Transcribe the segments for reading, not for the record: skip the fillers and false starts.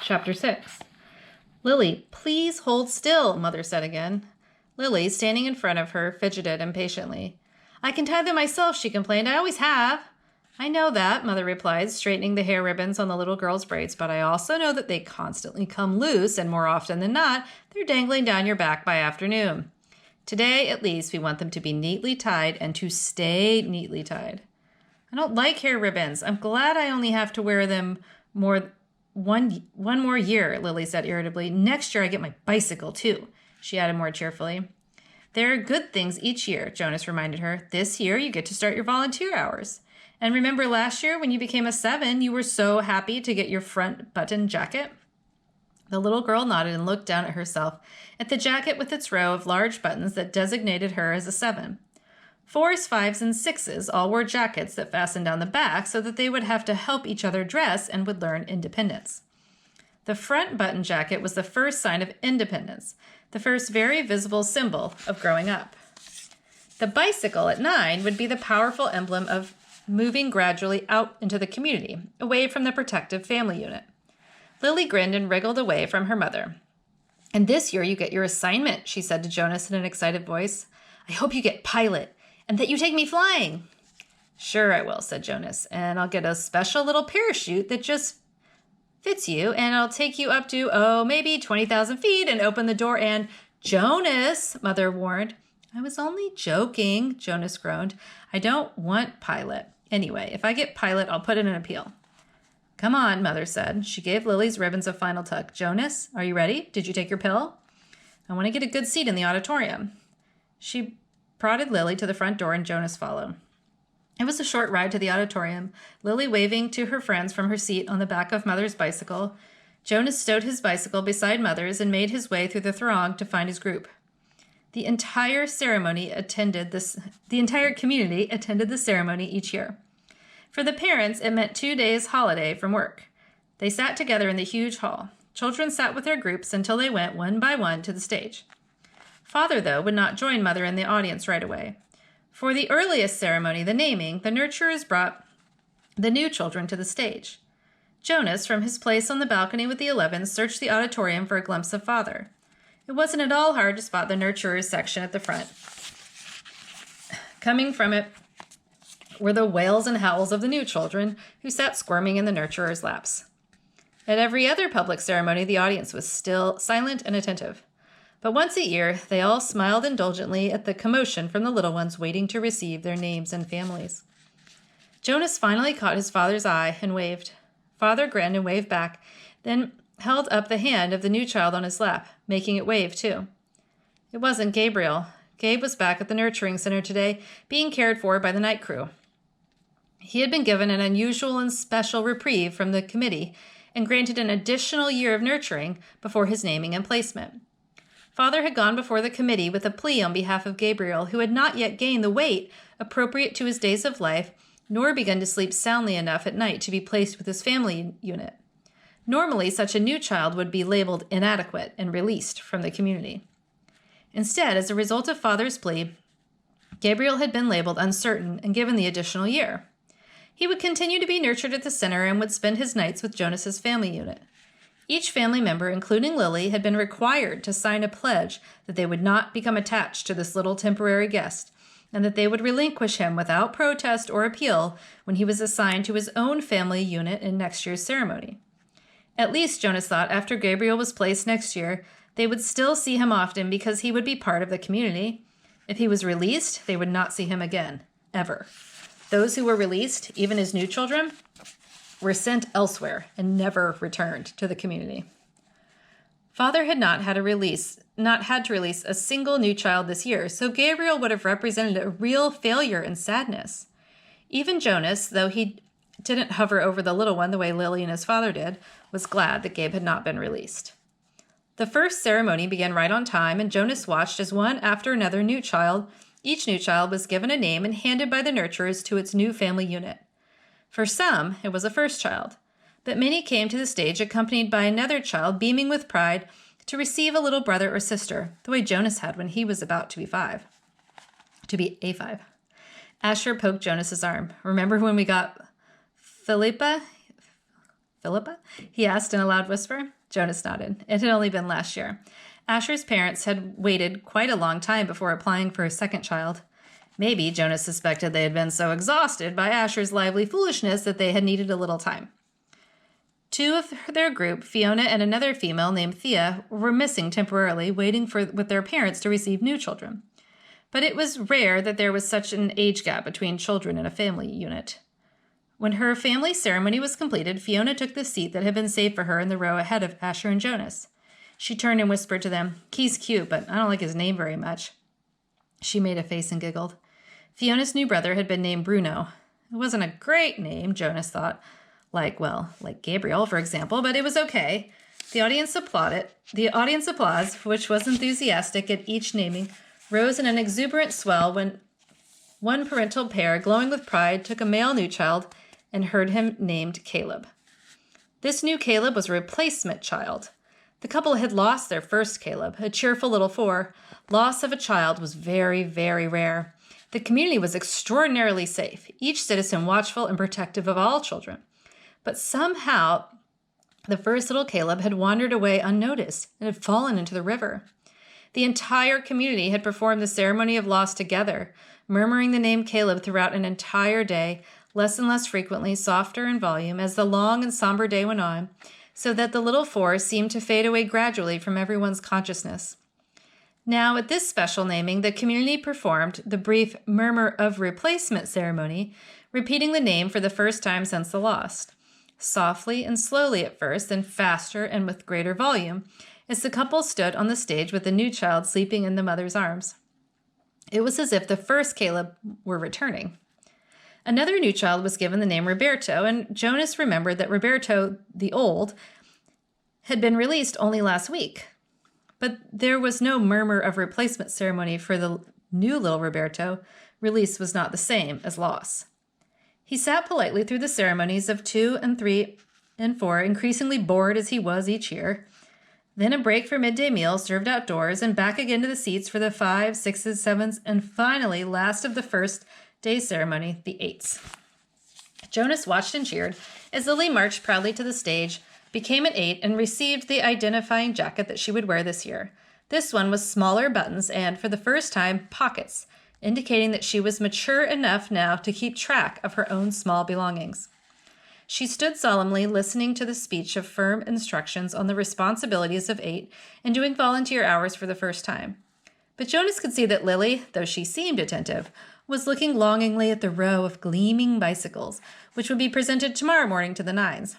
Chapter 6. Lily, please hold still, Mother said again. Lily, standing in front of her, fidgeted impatiently. I can tie them myself, she complained. I always have. I know that, Mother replied, straightening the hair ribbons on the little girl's braids, but I also know that they constantly come loose, and more often than not, they're dangling down your back by afternoon. Today, at least, we want them to be neatly tied and to stay neatly tied. I don't like hair ribbons. I'm glad I only have to wear them one more year, Lily said irritably. Next year I get my bicycle, too, she added more cheerfully. There are good things each year, Jonas reminded her. This year you get to start your volunteer hours. And remember last year when you became a 7, you were so happy to get your front button jacket? The little girl nodded and looked down at herself, at the jacket with its row of large buttons that designated her as a 7. 4s, 5s, and 6s all wore jackets that fastened down the back so that they would have to help each other dress and would learn independence. The front button jacket was the first sign of independence, the first very visible symbol of growing up. The bicycle at 9 would be the powerful emblem of moving gradually out into the community, away from the protective family unit. Lily grinned and wriggled away from her mother. And this year you get your assignment, she said to Jonas in an excited voice. I hope you get pilot. And that you take me flying. Sure I will, said Jonas, and I'll get a special little parachute that just fits you, and I'll take you up to, maybe 20,000 feet and open the door and... Jonas, Mother warned. I was only joking, Jonas groaned. I don't want pilot. Anyway, if I get pilot, I'll put in an appeal. Come on, Mother said. She gave Lily's ribbons a final tug. Jonas, are you ready? Did you take your pill? I want to get a good seat in the auditorium. She prodded Lily to the front door and Jonas followed. It was a short ride to the auditorium, Lily waving to her friends from her seat on the back of Mother's bicycle. Jonas stowed his bicycle beside Mother's and made his way through the throng to find his group. The entire community attended the ceremony each year. For the parents, it meant 2 days' holiday from work. They sat together in the huge hall. Children sat with their groups until they went one by one to the stage. Father, though, would not join Mother in the audience right away. For the earliest ceremony, the naming, the nurturers brought the new children to the stage. Jonas, from his place on the balcony with the 11s, searched the auditorium for a glimpse of Father. It wasn't at all hard to spot the nurturers section at the front. Coming from it were the wails and howls of the new children, who sat squirming in the nurturers' laps. At every other public ceremony, the audience was still silent and attentive. But once a year, they all smiled indulgently at the commotion from the little ones waiting to receive their names and families. Jonas finally caught his father's eye and waved. Father grinned and waved back, then held up the hand of the new child on his lap, making it wave too. It wasn't Gabriel. Gabe was back at the nurturing center today, being cared for by the night crew. He had been given an unusual and special reprieve from the committee and granted an additional year of nurturing before his naming and placement. Father had gone before the committee with a plea on behalf of Gabriel, who had not yet gained the weight appropriate to his days of life, nor begun to sleep soundly enough at night to be placed with his family unit. Normally, such a new child would be labeled inadequate and released from the community. Instead, as a result of Father's plea, Gabriel had been labeled uncertain and given the additional year. He would continue to be nurtured at the center and would spend his nights with Jonas's family unit. Each family member, including Lily, had been required to sign a pledge that they would not become attached to this little temporary guest, and that they would relinquish him without protest or appeal when he was assigned to his own family unit in next year's ceremony. At least, Jonas thought, after Gabriel was placed next year, they would still see him often because he would be part of the community. If he was released, they would not see him again, ever. Those who were released, even his new children, were sent elsewhere and never returned to the community. Father had not had to release a single new child this year, so Gabriel would have represented a real failure and sadness. Even Jonas, though he didn't hover over the little one the way Lily and his father did, was glad that Gabe had not been released. The first ceremony began right on time, and Jonas watched as one after another each new child was given a name and handed by the nurturers to its new family unit. For some, it was a first child, but many came to the stage accompanied by another child beaming with pride to receive a little brother or sister, the way Jonas had when he was about to be a 5. Asher poked Jonas's arm. Remember when we got Philippa? Philippa? He asked in a loud whisper. Jonas nodded. It had only been last year. Asher's parents had waited quite a long time before applying for a second child. Maybe Jonas suspected they had been so exhausted by Asher's lively foolishness that they had needed a little time. Two of their group, Fiona and another female named Thea, were missing temporarily, waiting with their parents to receive new children. But it was rare that there was such an age gap between children in a family unit. When her family ceremony was completed, Fiona took the seat that had been saved for her in the row ahead of Asher and Jonas. She turned and whispered to them, "He's cute, but I don't like his name very much." She made a face and giggled. Fiona's new brother had been named Bruno. It wasn't a great name, Jonas thought. Like Gabriel, for example, but it was okay. The audience applauded. The audience applause, which was enthusiastic at each naming, rose in an exuberant swell when one parental pair, glowing with pride, took a male new child and heard him named Caleb. This new Caleb was a replacement child. The couple had lost their first Caleb, a cheerful little 4. Loss of a child was very, very rare. The community was extraordinarily safe, each citizen watchful and protective of all children. But somehow, the first little Caleb had wandered away unnoticed and had fallen into the river. The entire community had performed the ceremony of loss together, murmuring the name Caleb throughout an entire day, less and less frequently, softer in volume as the long and somber day went on, so that the little 4 seemed to fade away gradually from everyone's consciousness. Now, at this special naming, the community performed the brief murmur of replacement ceremony, repeating the name for the first time since the loss. Softly and slowly at first, then faster and with greater volume, as the couple stood on the stage with the new child sleeping in the mother's arms. It was as if the first Caleb were returning. Another new child was given the name Roberto, and Jonas remembered that Roberto, the old, had been released only last week. But there was no murmur of replacement ceremony for the new little Roberto. Release was not the same as loss. He sat politely through the ceremonies of 2 and 3 and 4, increasingly bored as he was each year. Then a break for midday meal served outdoors, and back again to the seats for the 5s, 6s, 7s, and finally, last of the first day ceremony, the 8s. Jonas watched and cheered as Lily marched proudly to the stage, became an 8, and received the identifying jacket that she would wear this year. This one was smaller buttons and, for the first time, pockets, indicating that she was mature enough now to keep track of her own small belongings. She stood solemnly listening to the speech of firm instructions on the responsibilities of 8 and doing volunteer hours for the first time. But Jonas could see that Lily, though she seemed attentive, was looking longingly at the row of gleaming bicycles, which would be presented tomorrow morning to the 9s.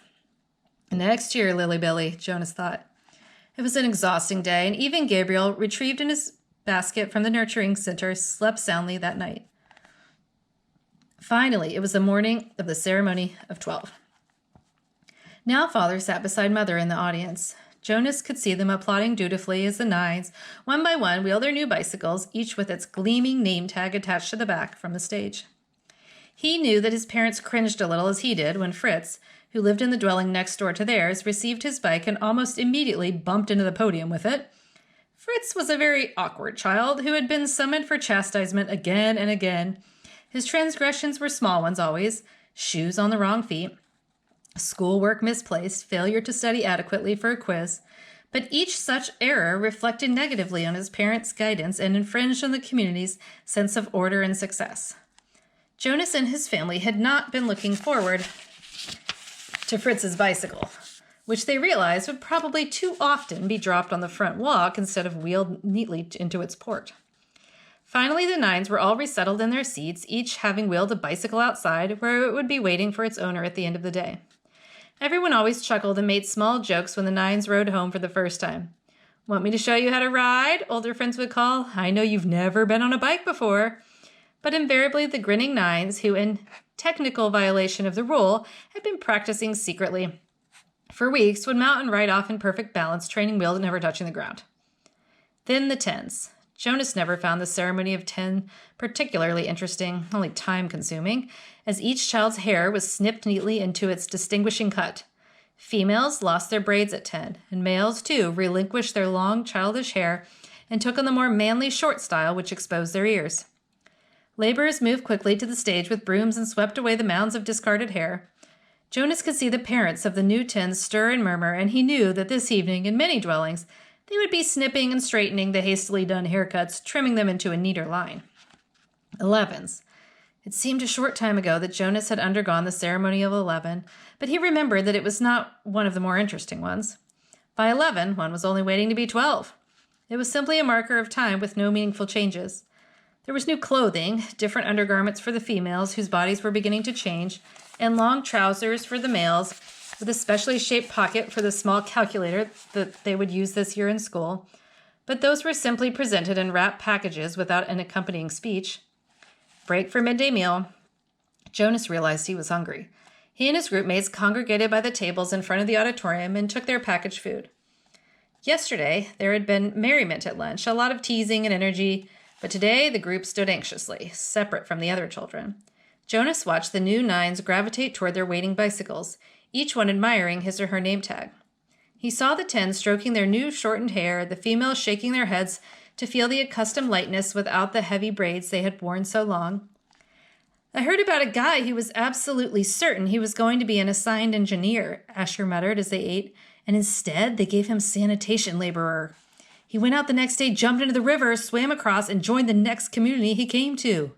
Next year, Lily Billy, Jonas thought. It was an exhausting day, and even Gabriel, retrieved in his basket from the nurturing center, slept soundly that night. Finally, it was the morning of the ceremony of 12. Now Father sat beside Mother in the audience. Jonas could see them applauding dutifully as the 9s, one by one, wheeled their new bicycles, each with its gleaming name tag attached to the back, from the stage. He knew that his parents cringed a little as he did when Fritz, who lived in the dwelling next door to theirs, received his bike and almost immediately bumped into the podium with it. Fritz was a very awkward child who had been summoned for chastisement again and again. His transgressions were small ones always: shoes on the wrong feet, schoolwork misplaced, failure to study adequately for a quiz. But each such error reflected negatively on his parents' guidance and infringed on the community's sense of order and success. Jonas and his family had not been looking forward to Fritz's bicycle, which they realized would probably too often be dropped on the front walk instead of wheeled neatly into its port. Finally, the 9s were all resettled in their seats, each having wheeled a bicycle outside, where it would be waiting for its owner at the end of the day. Everyone always chuckled and made small jokes when the 9s rode home for the first time. "Want me to show you how to ride?" older friends would call. "I know you've never been on a bike before." But invariably the grinning 9s, who in technical violation of the rule had been practicing secretly for weeks, would mount and ride off in perfect balance, training wheels never touching the ground. Then the 10s. Jonas never found the ceremony of 10 particularly interesting, only time-consuming, as each child's hair was snipped neatly into its distinguishing cut. Females lost their braids at 10, and males, too, relinquished their long, childish hair and took on the more manly short style, which exposed their ears. Laborers moved quickly to the stage with brooms and swept away the mounds of discarded hair. Jonas could see the parents of the new 10 stir and murmur, and he knew that this evening, in many dwellings, they would be snipping and straightening the hastily done haircuts, trimming them into a neater line. 11s. It seemed a short time ago that Jonas had undergone the ceremony of 11, but he remembered that it was not one of the more interesting ones. By 11, one was only waiting to be 12. It was simply a marker of time with no meaningful changes. There was new clothing, different undergarments for the females whose bodies were beginning to change, and long trousers for the males with a specially shaped pocket for the small calculator that they would use this year in school. But those were simply presented in wrapped packages without an accompanying speech. Break for midday meal. Jonas realized he was hungry. He and his group mates congregated by the tables in front of the auditorium and took their packaged food. Yesterday, there had been merriment at lunch, a lot of teasing and energy, but today the group stood anxiously, separate from the other children. Jonas watched the new 9s gravitate toward their waiting bicycles, each one admiring his or her name tag. He saw the 10s stroking their new shortened hair, the females shaking their heads to feel the accustomed lightness without the heavy braids they had worn so long. I heard about a guy who was absolutely certain he was going to be an assigned engineer, Asher muttered as they ate, and instead they gave him sanitation laborer. He went out the next day, jumped into the river, swam across, and joined the next community he came to.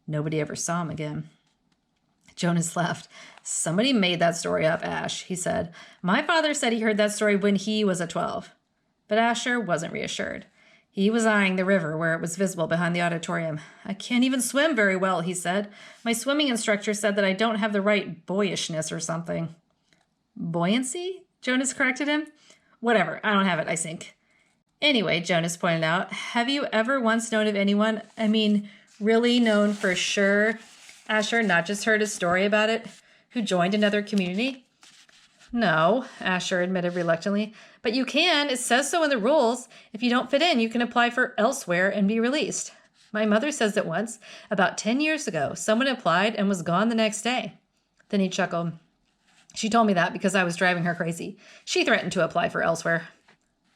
Nobody ever saw him again. Jonas laughed. Somebody made that story up, Ash, he said. My father said he heard that story when he was a 12. But Asher wasn't reassured. He was eyeing the river where it was visible behind the auditorium. I can't even swim very well, he said. My swimming instructor said that I don't have the right boyishness or something. Buoyancy? Jonas corrected him. Whatever, I don't have it, I sink. Anyway, Jonas pointed out, have you ever once known of anyone, really known for sure, Asher, not just heard a story about it, who joined another community? No, Asher admitted reluctantly, but you can. It says so in the rules. If you don't fit in, you can apply for elsewhere and be released. My mother says that once, about 10 years ago, someone applied and was gone the next day. Then he chuckled. She told me that because I was driving her crazy. She threatened to apply for elsewhere.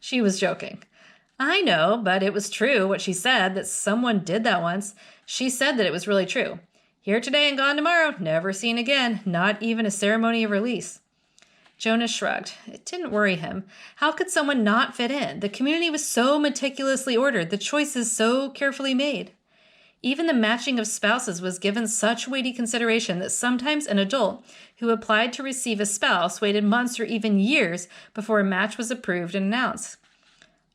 She was joking. I know, but it was true what she said, that someone did that once. She said that it was really true. Here today and gone tomorrow, never seen again, not even a ceremony of release. Jonas shrugged. It didn't worry him. How could someone not fit in? The community was so meticulously ordered, the choices so carefully made. Even the matching of spouses was given such weighty consideration that sometimes an adult who applied to receive a spouse waited months or even years before a match was approved and announced.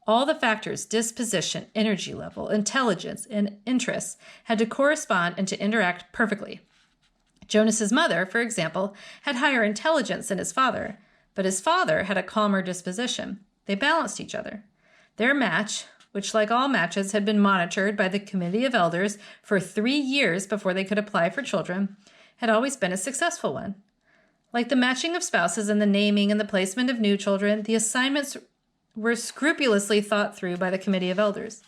All the factors, disposition, energy level, intelligence, and interests, had to correspond and to interact perfectly. Jonas's mother, for example, had higher intelligence than his father, but his father had a calmer disposition. They balanced each other. Their match, which like all matches had been monitored by the Committee of Elders for 3 years before they could apply for children, had always been a successful one. Like the matching of spouses and the naming and the placement of new children, the assignments were scrupulously thought through by the Committee of Elders.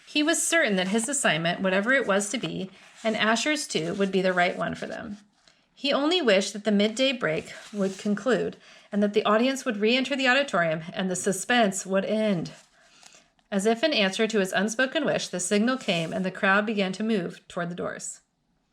He was certain that his assignment, whatever it was to be, and Asher's too, would be the right one for them. He only wished that the midday break would conclude and that the audience would re-enter the auditorium and the suspense would end. As if in answer to his unspoken wish, the signal came and the crowd began to move toward the doors.